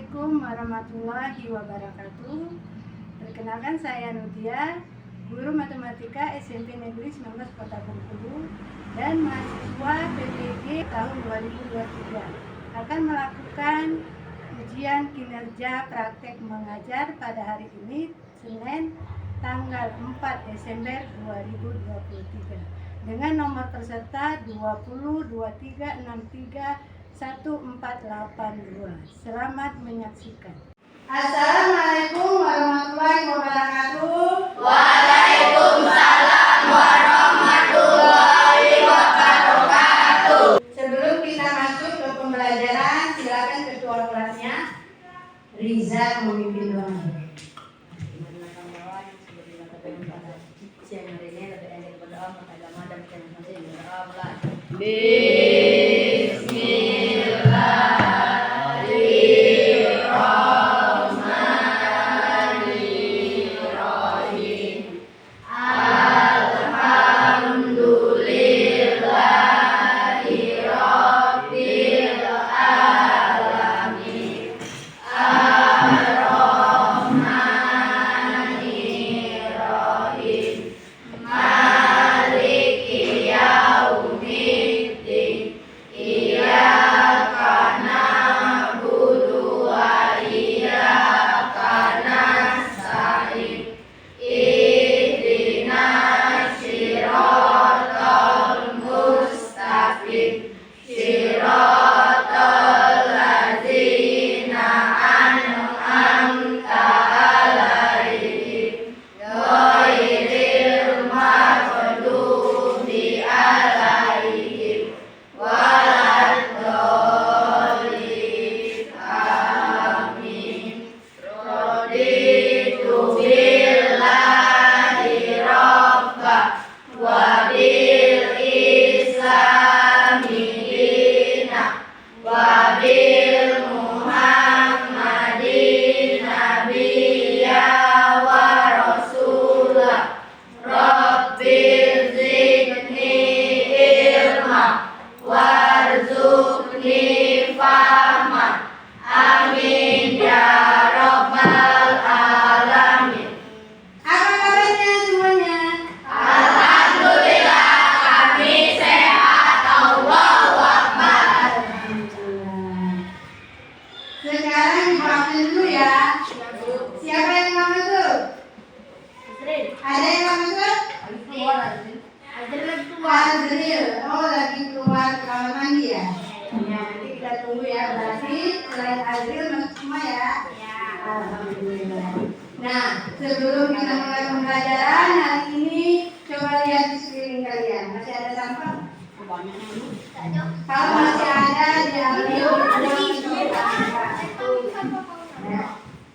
Assalamualaikum warahmatullahi wabarakatuh. Perkenalkan, saya Nudia, guru matematika SMP Negeri 19 Kota Bengkulu dan mahasiswa PPG tahun 2023 akan melakukan ujian kinerja praktek mengajar pada hari ini, Senin, tanggal 4 Desember 2023 dengan nomor peserta 2023631482. Selamat menyaksikan. Assalamualaikum warahmatullahi wabarakatuh. Waalaikumsalam warahmatullahi wabarakatuh. Sebelum kita masuk ke pembelajaran, silakan ketua kelasnya Riza memimpin doa. Azril, oh lagi keluar ke kamar mandi ya? Ya, nanti kita tunggu ya. Berarti selain Azril masuk semua ya? Ya. Alhamdulillah. Nah, sebelum kita mulai pembelajaran hari ini, coba lihat di sekeliling kalian. Masih ada sampah? Kalau masih ada, diambil.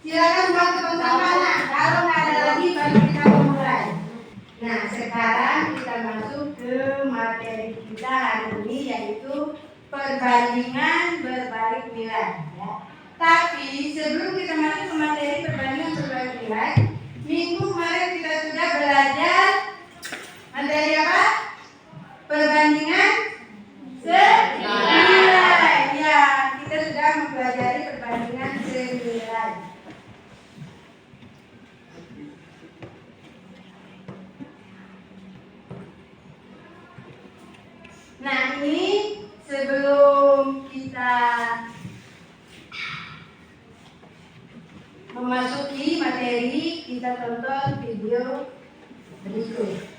Silakan buat teman sampahnya. Kalau nggak ada lagi, baru kita mulai. Nah, sekarang kita masuk ke materi kita hari ini, yaitu perbandingan berbalik nilai. Ya. Tapi sebelum kita masuk ke materi perbandingan berbalik nilai, minggu kemarin kita sudah belajar materi apa? Perbandingan senilai. Ya, kita sudah mempelajari perbandingan senilai. Nah, ini sebelum kita memasuki materi, kita tonton video berikut.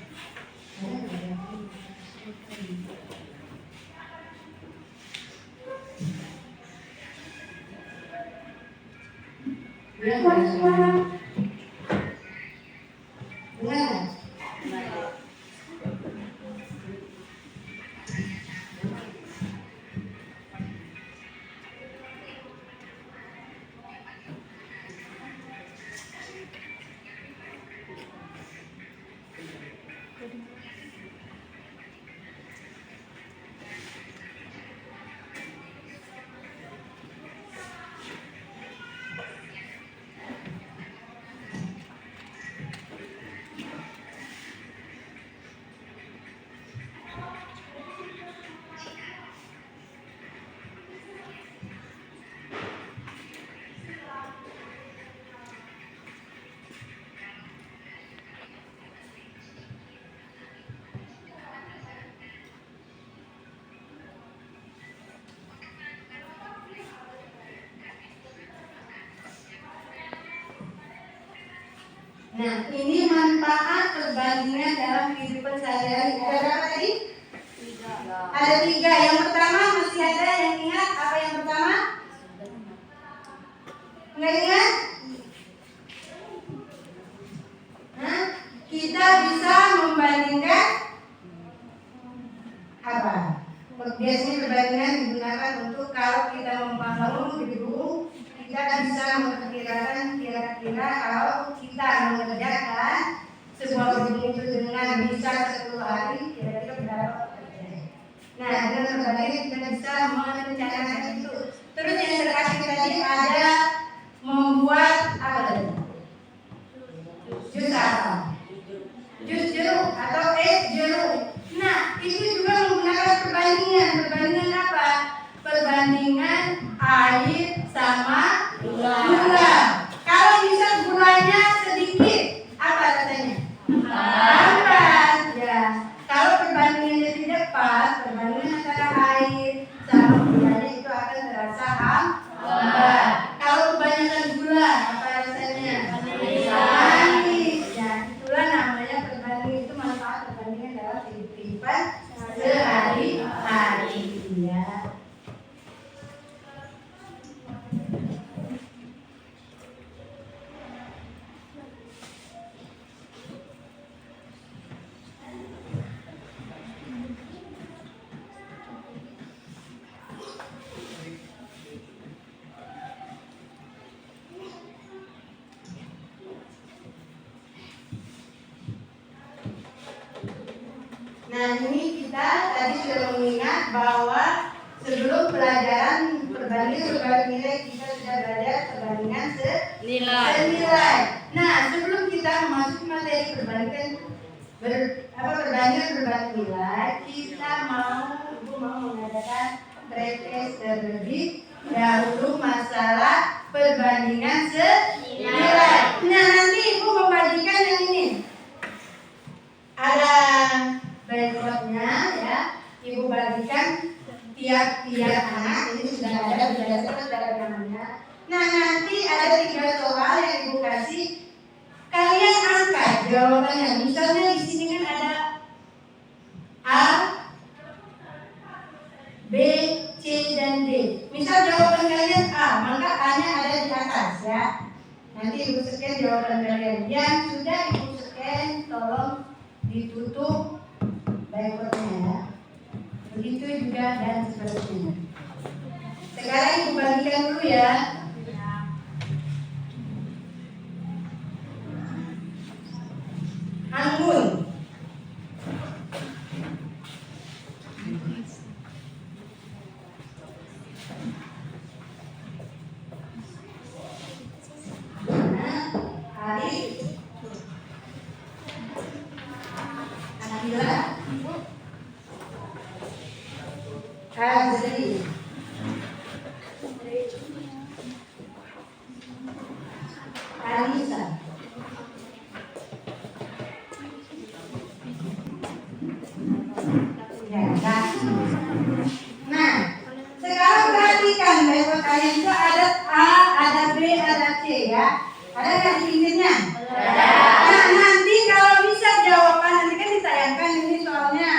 Nah, ini manfaat perbandingan dalam kehidupan sehari-hari. Ada berapa tadi? 3. Ada 3. Yang pertama masih ada yang ingat apa yang pertama? Nggak ingat? Nah, kita bisa membandingkan apa? Biasanya perbandingan digunakan untuk kalau kita membangun gedung, kita bisa memperkirakan kira-kira kalau kita mengerjakan sebuah gedung itu dengan bisa 10 hari, kira-kira berapa pekerjaan. Nah, dengan perbandingan kita bisa merencanakan itu. Terus yang terakhir tadi ada membuat apa tadi? Jus apa? Jus jeruk atau es jeruk. Nah, itu juga menggunakan perbandingan. Perbandingan apa? Perbandingan air sama gula. Kalau bisa gulanya sedikit, apa rasanya? Hambar. Ya. Kalau perbandingannya tidak pas, perbandingan antara air sama gulanya itu akan terasa hambar. Kalau kebanyakan gula, apa rasanya? Manis. Ya, itulah namanya perbandingan. Itu manfaat perbandingan dalam kehidupan sehari-hari. Ya. Nah, ini kita tadi sudah mengingat bahwa sebelum pelajaran perbandingan nilai kita sudah belajar perbandingan senilai. Nah, sebelum kita masuk materi perbandingan perbandingan nilai, kita Ibu mau mengadakan pretest terlebih dahulu masalah perbandingan senilai. Nah, nanti Ibu membagikan yang ini. Ada berikutnya ya, Ibu bagikan tiap-tiap anak. Ini sudah ada berdasarkan dari namanya. Nah, nanti ada 3 soal yang Ibu kasih. Kalian angkat jawabannya. Misalnya di sini kan ada A, B, C, dan D. Misal jawaban kalian A, maka A-nya ada di atas ya. Nanti Ibu scan jawaban kalian. Yang sudah Ibu scan, tolong ditutup barcode-nya ya. Begitu juga dan seterusnya. Sekarang Ibu bagikan dulu ya. Anggun. Arif. Akila. Azri. Anissa. Ya, nah, sekarang perhatikan bahwa kalian itu ada A, ada B, ada C ya. Ada nggak di pinggirnya? Nah, nanti kalau bisa jawaban nanti kan ditayangkan ini soalnya.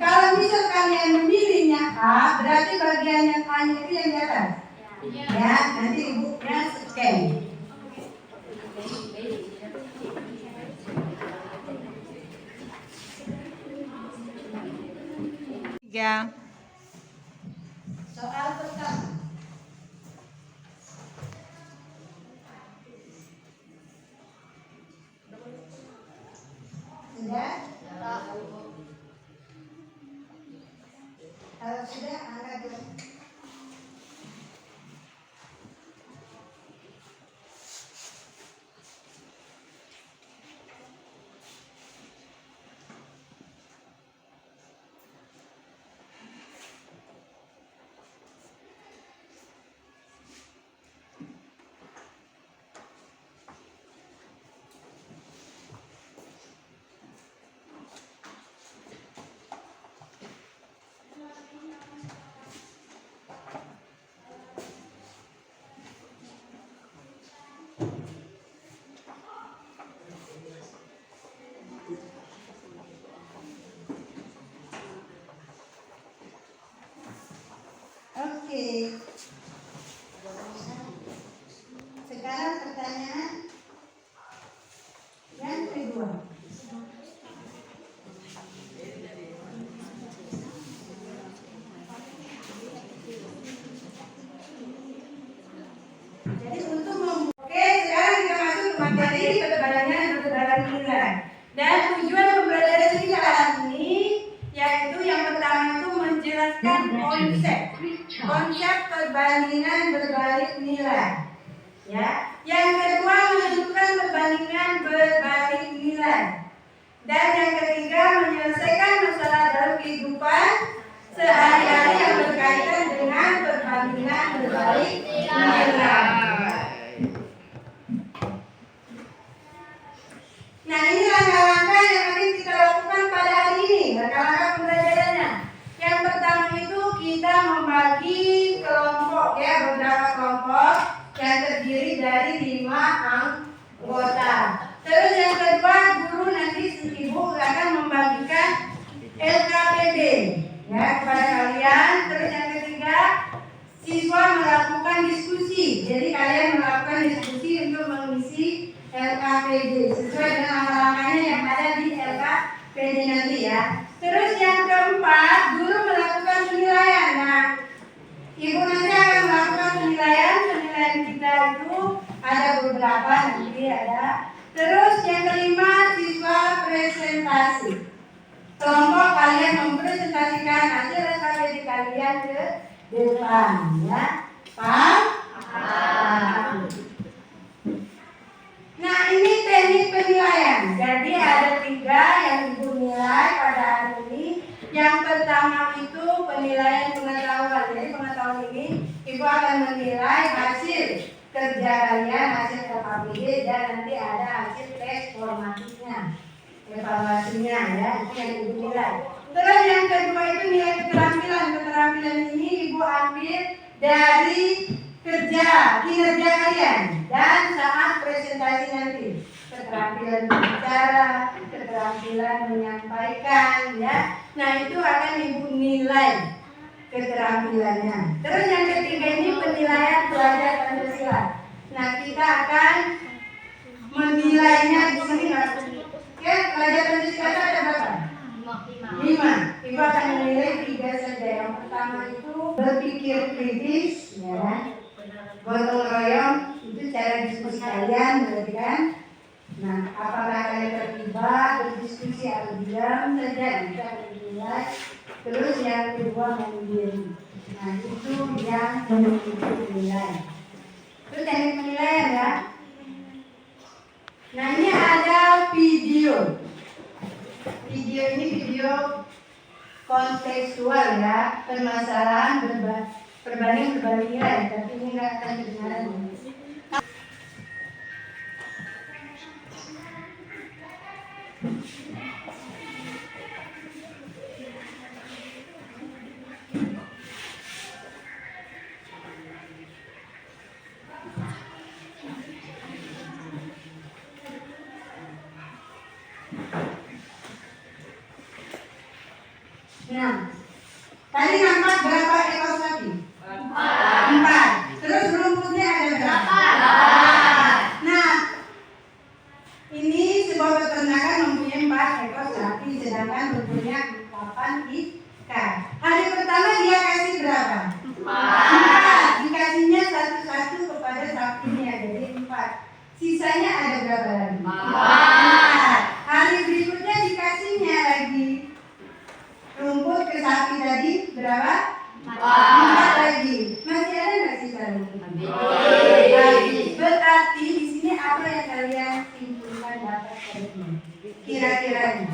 Kalau bisa kalian memilihnya A, berarti bagian yang A-nya itu yang di atas. Ya, nanti Ibunya scan. Ya. Soal pertama. Sudah? Kalau sudah, angkat dulu. dua. Jadi oke, sekarang kita masuk ke materi pertebalannya pertebalan nilai. Dan tujuan pembelajaran nilai ini yaitu yang pertama itu menjelaskan konsep perbandingan berbalik nilai. Ya. Yang kedua menentukan perbandingan berbalik nilai. Dan yang ketiga menyelesaikan masalah dalam kehidupan sehari-hari yang berkaitan dengan perbandingan berbalik nilai. Nah, ini langkah-langkah yang akan kita lakukan pada hari ini, langkah-langkah pembelajarannya. Yang pertama itu kita membagi kelompok ya, beberapa kelompok yang terdiri dari 5 anggota. Terus yang kedua, guru nanti ibu akan membagikan LKPD ya kepada kalian. Terus yang ketiga, siswa melakukan diskusi. Jadi kalian melakukan diskusi untuk mengisi LKPD sesuai dengan langkah-langkahnya yang ada di LKPD nanti ya. Terus yang keempat, guru melakukan penilaian. Nah, ibu nanti akan melakukan penilaian kita itu ada beberapa nanti ada. Terus yang kelima, siswa presentasi. Kelompok kalian mempresentasikan hasil LKPD kalian ke depan ya. Paham? Nah, ini teknik penilaian. Jadi ada 3 yang ibu nilai pada hari ini. Yang pertama itu penilaian pengetahuan. Jadi pengetahuan ini ibu akan menilai hasil kerja kalian, hasil LKPD, dan nanti ada hasil tes formatifnya, evaluasinya ya, itu yang ibu nilai. Terus yang kedua itu nilai keterampilan. Keterampilan ini ibu ambil dari kinerja kalian dan saat presentasi nanti. Keterampilan berbicara, keterampilan menyampaikan ya. Nah, itu akan ibu nilai keterampilannya. Terus yang ketiga ini penilaian pelajar Pancasila. Nah, kita akan menilainya di sini ya, pelajar Pancasila ada berapa? 5. Ibu akan menilai 3 saja. Yang pertama itu berpikir kritis ya. Gotong royong itu cara diskusi kalian berarti kan. Nah, apakah kalian terlibat berdiskusi atau diam saja, itu akan dinilai. Terus yang kedua mandiri. Nah, itu yang menilai. Terus teknik penilaian ya. Nah, ini ada video. Video ini video kontekstual ya, permasalahan berbanding nilai, tapi ini nggak akan kedengaran. Nah, tadi nampak berapa ekor sapi? 4. Terus rumputnya ada berapa? Nah, ini sebuah peternakan mempunyai 4 ekor sapi, sedangkan rumputnya 8 ikan. Hari pertama dia kasih berapa? 4. Dikasihnya satu-satu kepada sapinya, jadi 4. Sisanya ada berapa lagi? 4. Hari berikutnya dikasihnya lagi rumput ke sapi tadi berapa? 4 lagi. Masih ada nggak sisa rumput? Habis. Berarti di sini apa yang kalian simpulkan dapat dari ini? Kira-kiranya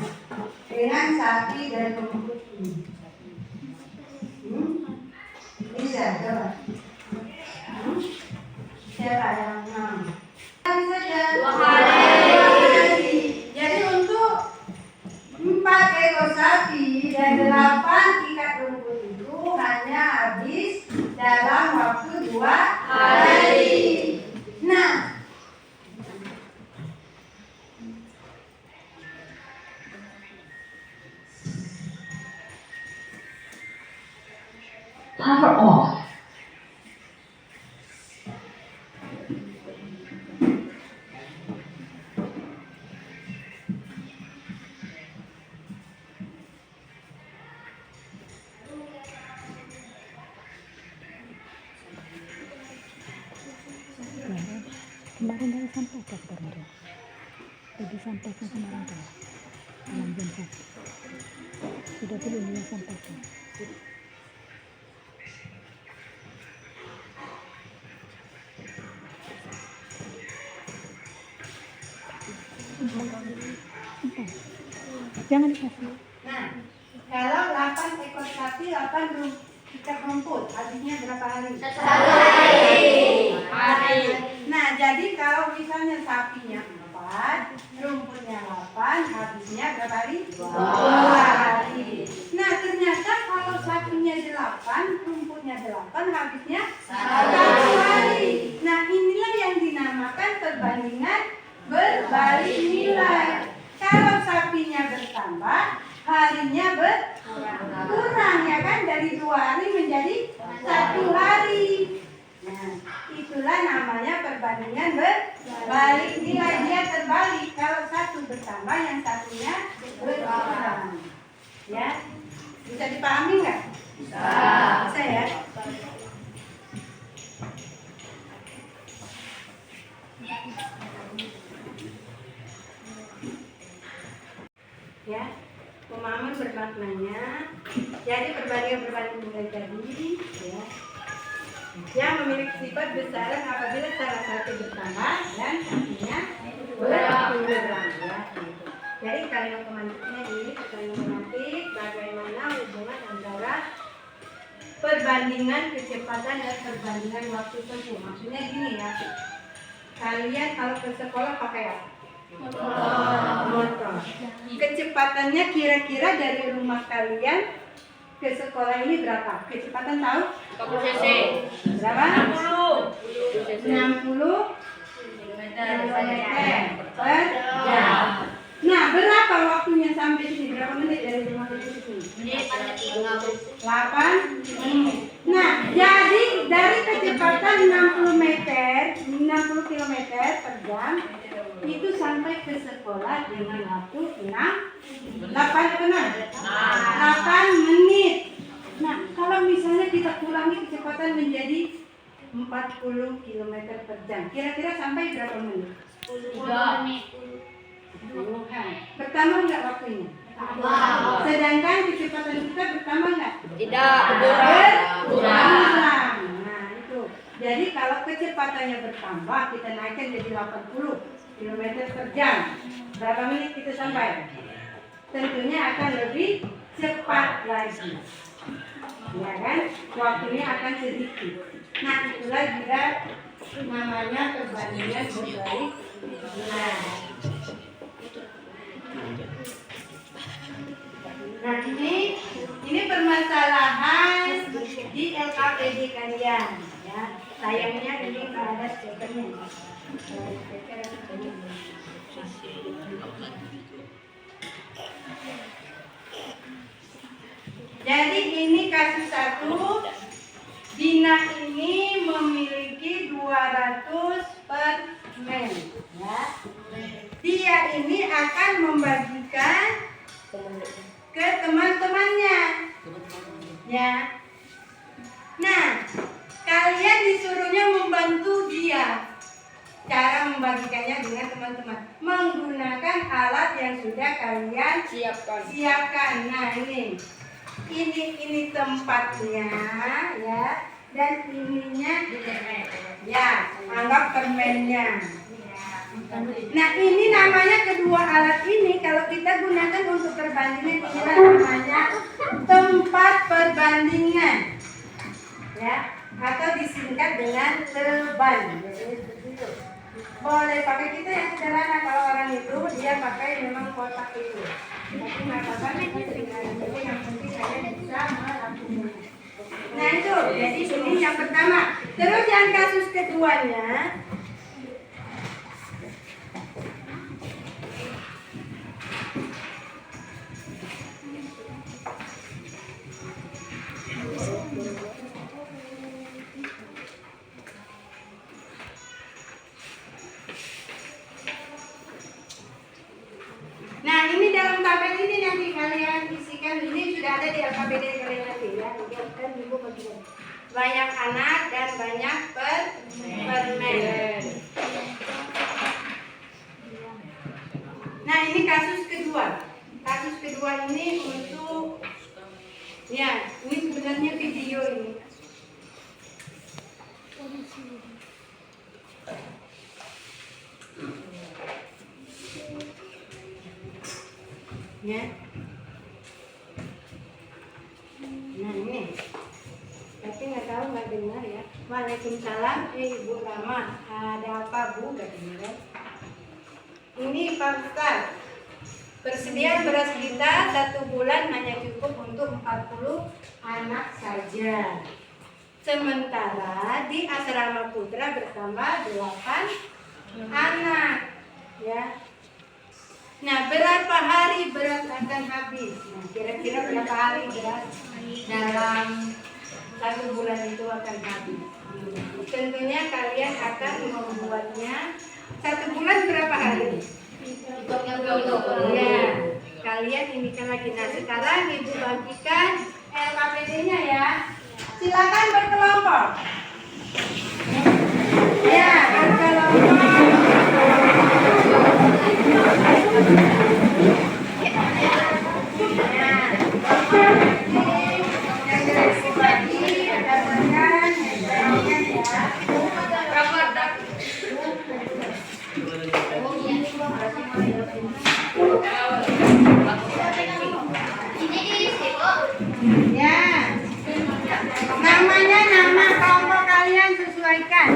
dengan sapi dan rumput ini. Bisa coba. Siapa yang mau? Saja. 2 hari. Jadi untuk 4 ekor sapi dan 8 ikat rumput itu hanya habis dalam waktu 2 hari. Nah, power off. Kemarin saya sampaikan kemarin. Sudah sampaikan kemarin tuh. Dalam jam 1. Sudah belum dia sampaikan. Jangan dikasih. Nah, kalau 8 ekor sapi, 8 ikat rumput, habisnya berapa hari? Hari. Nah, jadi kalau misalnya sapinya 4, rumputnya 8, habisnya berapa hari? 2 hari. Nah, ternyata kalau sapinya 8, rumputnya 8, habisnya 1 hari. Nah, inilah yang dinamakan perbandingan berbalik nilai. Kalau sapinya bertambah, harinya berkurang, ya kan? Dari 2 hari menjadi 1 hari. Nah, itulah namanya perbandingan berbalik nilai. Dia terbalik. Kalau satu bertambah, yang satunya berkurang. Ya, bisa dipahami nggak? Bisa ya. Ya, pemahaman bermaknanya. Jadi perbandingan nilai tadi, ya, yang memiliki sifat besaran apabila salah satu bertambah dan satunya berkurang. Ya, gitu. Jadi kalimat pemantiknya ini kalimat pemantik bagaimana hubungan antara perbandingan kecepatan dan perbandingan waktu tempuh. Maksudnya gini ya, kalian kalau ke sekolah pakai apa? Motor. Kecepatannya kira-kira dari rumah kalian ke sekolah ini berapa? Kecepatan tahu? 40 cc. Berapa? 60 km per jam. Nah, berapa waktunya sampai sini? Berapa menit dari rumah ke sini? 8 menit. Nah, jadi dari kecepatan 60 km per jam itu sampai ke sekolah dengan waktu 8 menit. Nah, kalau misalnya kita kurangi kecepatan menjadi 40 km per jam, kira-kira sampai berapa menit? 10 menit. Bertambah nggak waktunya? Sedangkan kecepatan kita bertambah nggak? Tidak. Berkurang. Nah, itu. Jadi kalau kecepatannya bertambah, kita naikkan jadi 80 km per jam. Berapa menit kita sampai? Tentunya akan lebih cepat lagi. Ya kan? Waktunya akan sedikit. Nah, itulah juga namanya perbandingan berbalik nilai. Nah, ini permasalahan di LKPD kalian, ya. Sayangnya ini nggak ada stikernya. Jadi ini kasus 1. Dina ini memiliki 200 permen, ya. Dia ini akan membagikan ke teman-temannya, ya. Nah, kalian disuruhnya membantu dia. Cara membagikannya dengan teman-teman menggunakan alat yang sudah kalian siapkan. Nah, ini tempatnya, ya, dan ininya ya, anggap permennya. Nah, ini namanya kedua alat ini kalau kita gunakan untuk perbandingan, inilah namanya tempat perbandingan, ya, atau disingkat dengan teban. Boleh pakai kita yang sederhana. Kalau orang itu dia pakai memang kotak itu, tapi nggak apa-apa, yang penting kalian bisa melakukan. Nah, itu jadi ini yang pertama. Terus yang kasus keduanya, nah, ini dalam tabel ini nanti kalian isikan. Ini sudah ada di LKPD kalian nanti, ya. Dan ibu bagian banyak anak dan banyak permen. ini kasus kedua. Kasus kedua ini untuk, ya, ini sebenarnya video ini. Ya. Nah ini, tapi nggak tahu nggak dengar ya. Waalaikumsalam, Ibu Rama, ada apa Bu? Nggak dengar. Ini Pak Ustaz, persediaan beras kita 1 bulan hanya cukup untuk 40 anak saja. Sementara di asrama putra bertambah 8 anak, ya. Nah, berapa hari beras akan habis? Nah, kira-kira berapa hari beras dalam 1 bulan itu akan habis? Tentunya kalian akan membuatnya 1 bulan berapa hari? Ya, kalian ini kan lagi. Nah, sekarang Ibu bagikan LKPD-nya ya. Silakan berkelompok. Ya, berkelompok. Ya, namanya nama kelompok kalian sesuaikan.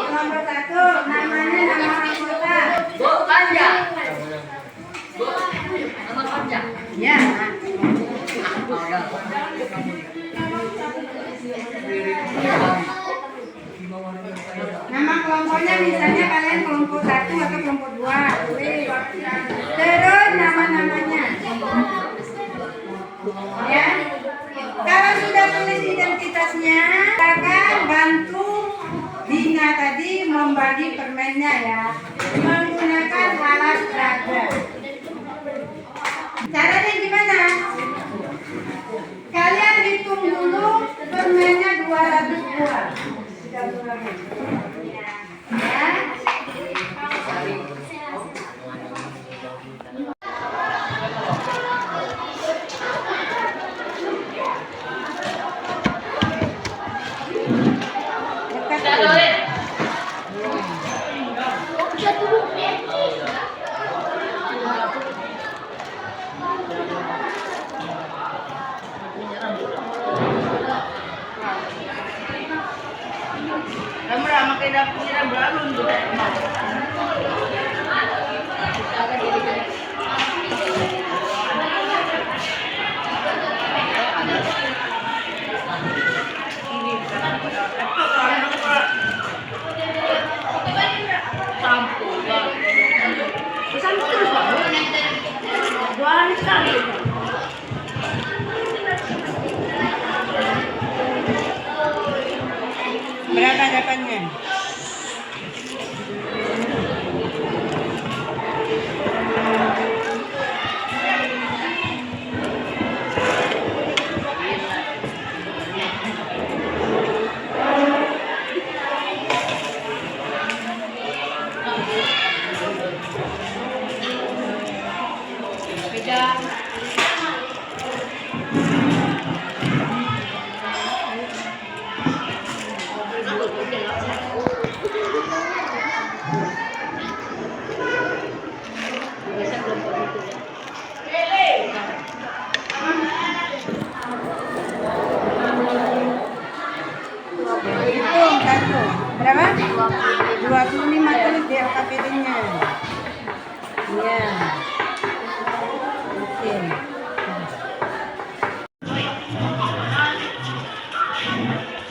Kelompok 1, namanya nama anggota. Bu, Panja. Bu, nama Panja. Ya. Nama kelompoknya misalnya kalian kelompok 1 atau kelompok 2. Terus nama-namanya. Ya. Kalau sudah tulis identitasnya, silakan bantu Dina tadi membagi permennya ya. Menggunakan alat peraga. Caranya gimana? Kalian hitung dulu permennya 200 buah. Ya. Kamu lama kena pikiran baru juga. Berapa dapatnya? Hitung 1. Berapa? 25 tulis di LKPD-nya. Iya. Oke.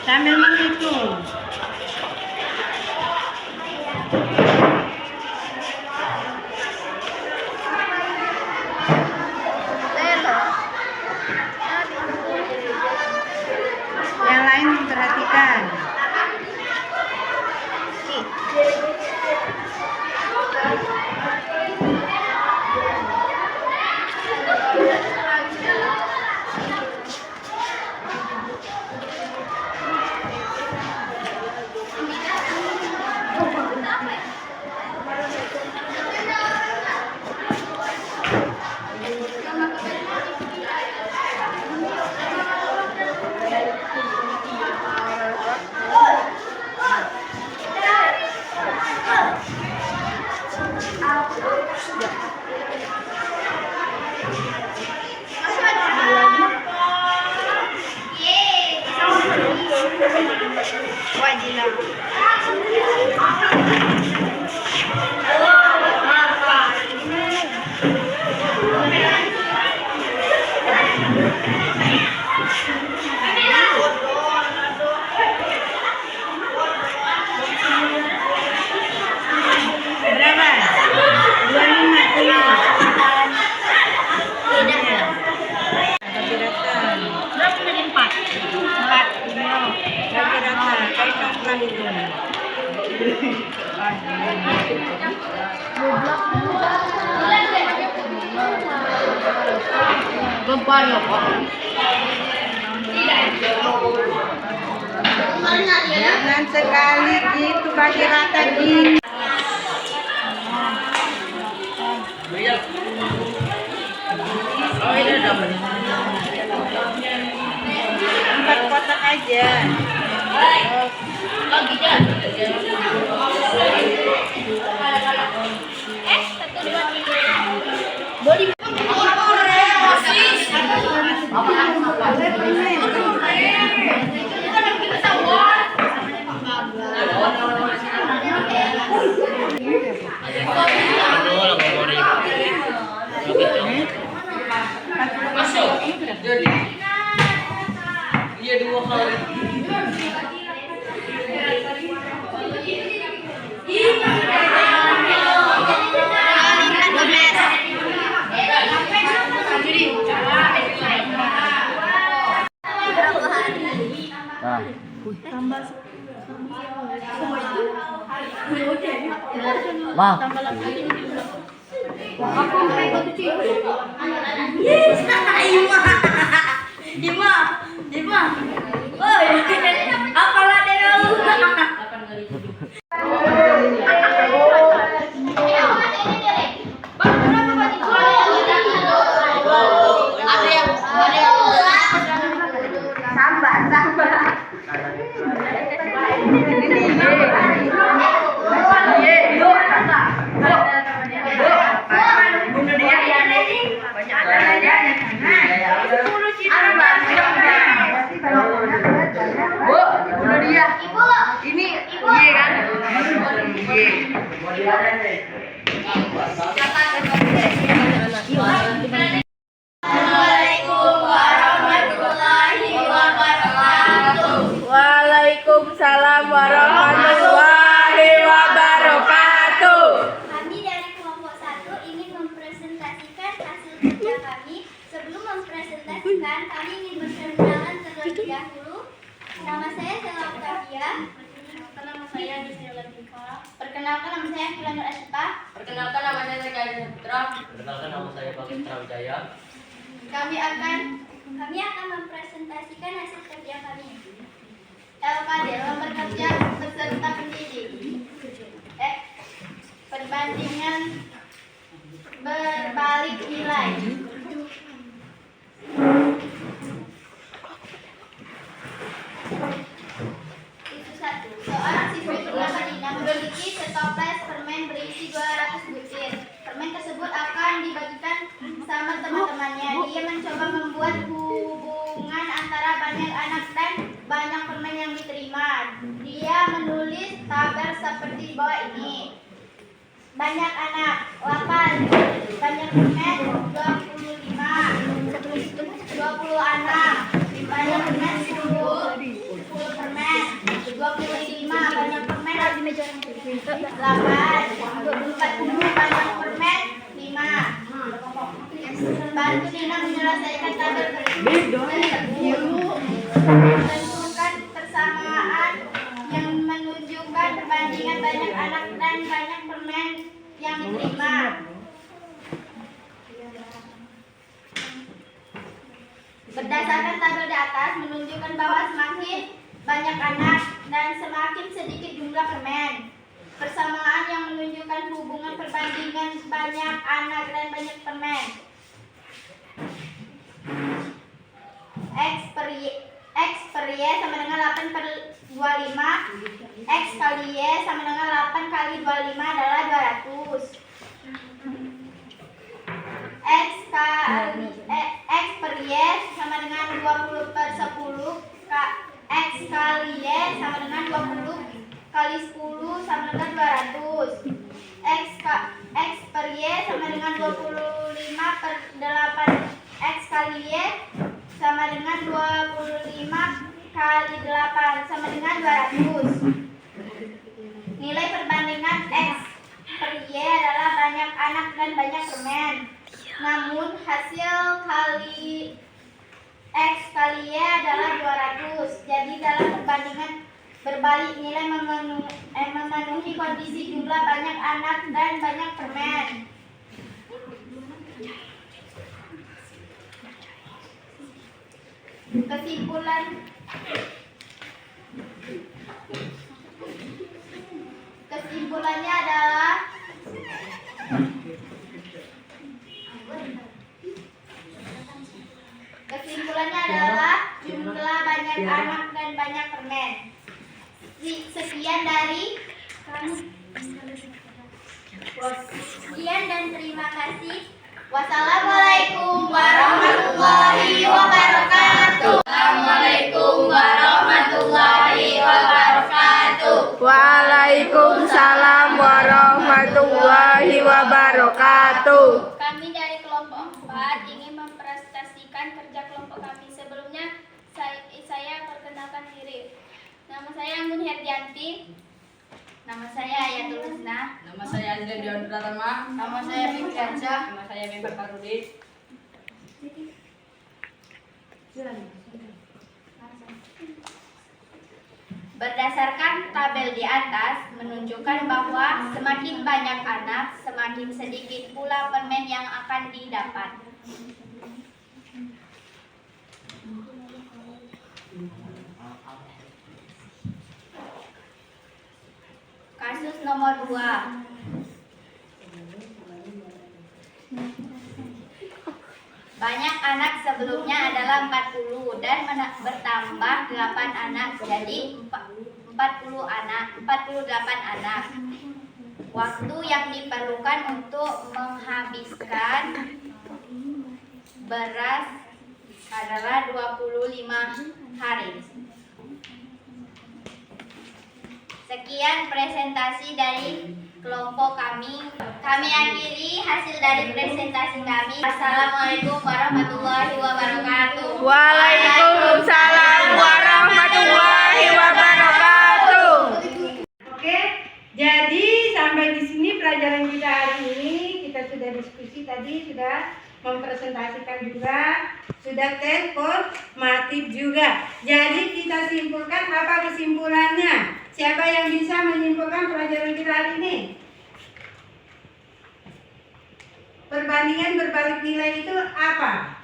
Sambil menghitung. Yang lain memperhatikan. Wajilah. Berapa? 25 kilo. Bagi rata. Berapa tadi 4? 4 kilo. Bagi rata. Kayak coklat itu. Beban ya, Pak. Jangan sekali gitu bagi rata gitu. Oh, ini dapat. 4 kotak aja. Lagi kan? Body. Masuk. Jadi dia 2 kali. Wah. Ima. Oi, apalah dia lu? Ini iya kan? Assalamualaikum warahmatullahi wabarakatuh. Waalaikumsalam warahmatullahi wabarakatuh. Kami dari kelompok 1 ingin mempresentasikan hasil kerja kami. Sebelum mempresentasikan, kami ingin berkenalan terlebih dahulu. Nama saya Stella Octavia. Nama saya Gisela Latifah. Perkenalkan, nama saya Filan Asyifa. Perkenalkan, nama saya Zakaria Putra. Perkenalkan, nama saya Bakti Wijaya. Kami akan mempresentasikan hasil kerja kami. LKD, lembar kerja peserta pendidik. Perbandingan berbalik nilai. Itu 1. Seorang siswi bernama Dina memiliki setoples permen berisi 200 butir. Permen tersebut akan dibagikan sama teman-temannya. Dia mencoba membuat hubungan antara banyak anak dan banyak permen yang diterima. Dia menulis tabel seperti di bawah ini. Banyak anak 8, banyak permen 25, 20 anak, banyak permen 10 permen, 25 banyak permen 8, 40 banyak permen 5. Bantu Dina menyelesaikan tabel berikut. Tentukan persamaan yang menunjukkan perbandingan banyak anak dan banyak permen yang diterima. Berdasarkan tabel di atas menunjukkan bahwa semakin banyak anak dan semakin sedikit jumlah permen. Persamaan yang menunjukkan hubungan perbandingan banyak anak dan banyak permen. X per Y sama dengan 8/25. X kali Y sama dengan 8 kali 25 adalah 200. X per Y sama dengan 20/10. X kali Y sama dengan 20 kali 10 sama dengan 200. X per Y sama dengan 25 per 8. X kali Y sama dengan 25 kali 8 sama dengan 200. Nilai perbandingan X per Y adalah banyak anak dan banyak permen. Namun hasil kali X kali Y adalah 200. Jadi dalam perbandingan berbalik nilai memenuhi kondisi jumlah banyak anak dan banyak permen. Kesimpulannya adalah jumlah banyak anak dan banyak permen. Sekian dan terima kasih. Wassalamualaikum warahmatullahi wabarakatuh. Assalamualaikum warahmatullahi wabarakatuh. Waalaikumsalam warahmatullahi wabarakatuh. Kami dari kelompok 4 ingin mempresentasikan kerja kelompok kami. Sebelumnya saya perkenalkan diri. Nama saya Anggun Herdianti. Nama saya Ayatul Husna. Nama saya Azra Dion Pratama. Nama saya Fikriansyah. Nama saya Member Parudi. Berdasarkan tabel di atas menunjukkan bahwa semakin banyak anak, semakin sedikit pula permen yang akan didapat. Kasus nomor 2. Banyak anak sebelumnya adalah 40 dan bertambah 8 anak jadi 48 anak. Waktu yang diperlukan untuk menghabiskan beras adalah 25 hari. Sekian presentasi dari kelompok kami. Kami akhiri hasil dari presentasi kami. Assalamualaikum warahmatullahi wabarakatuh. Waalaikumsalam warahmatullahi wabarakatuh. Oke, jadi sampai di sini pelajaran kita hari ini. Kita sudah diskusi tadi, sudah mempresentasikan juga, sudah tes formatif juga. Jadi kita simpulkan apa kesimpulannya? Siapa yang bisa menyimpulkan pelajaran kita hari ini? Perbandingan berbalik nilai itu apa?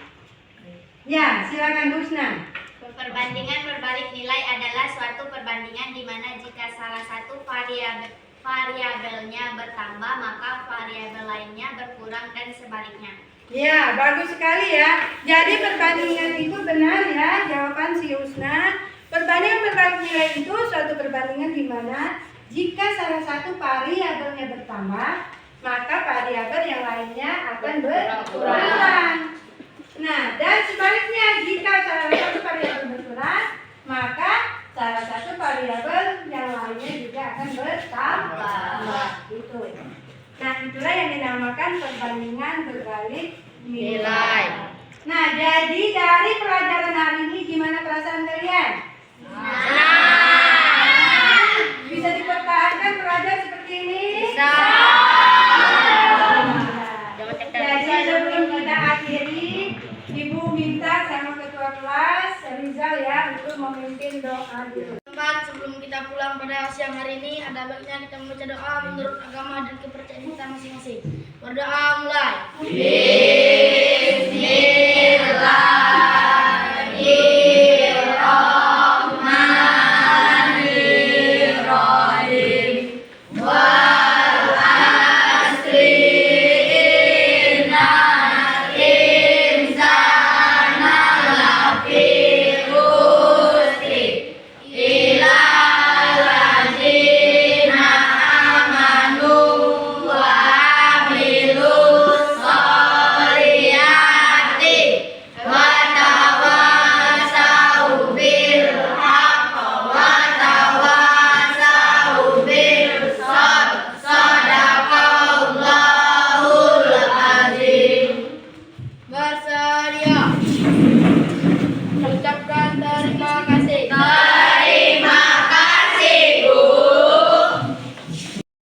Ya, silakan Husna. Perbandingan berbalik nilai adalah suatu perbandingan di mana jika salah satu variabelnya bertambah, maka variabel lainnya berkurang dan sebaliknya. Ya, bagus sekali ya. Jadi perbandingan itu benar ya, jawaban si Husna. Perbandingan berbalik nilai itu suatu perbandingan di mana jika salah satu variabelnya bertambah, maka variabel yang lainnya akan berkurang. Nah, dan sebaliknya jika salah satu variabel berkurang, maka salah satu variabel yang lainnya juga akan bertambah. Gitu. Nah, itulah yang dinamakan perbandingan berbalik nilai. Nah, jadi dari pelajaran hari ini gimana perasaan kalian? Bisa dipertahankan pelajaran seperti ini? Bisa. Jadi sebelum kita akhiri, Ibu minta sama ketua kelas Rizal ya untuk memimpin doa dulu. Sebelum kita pulang pada siang hari ini, ada baiknya kita membaca doa menurut agama dan kepercayaan kita masing-masing. Berdoa mulai. Bismillah.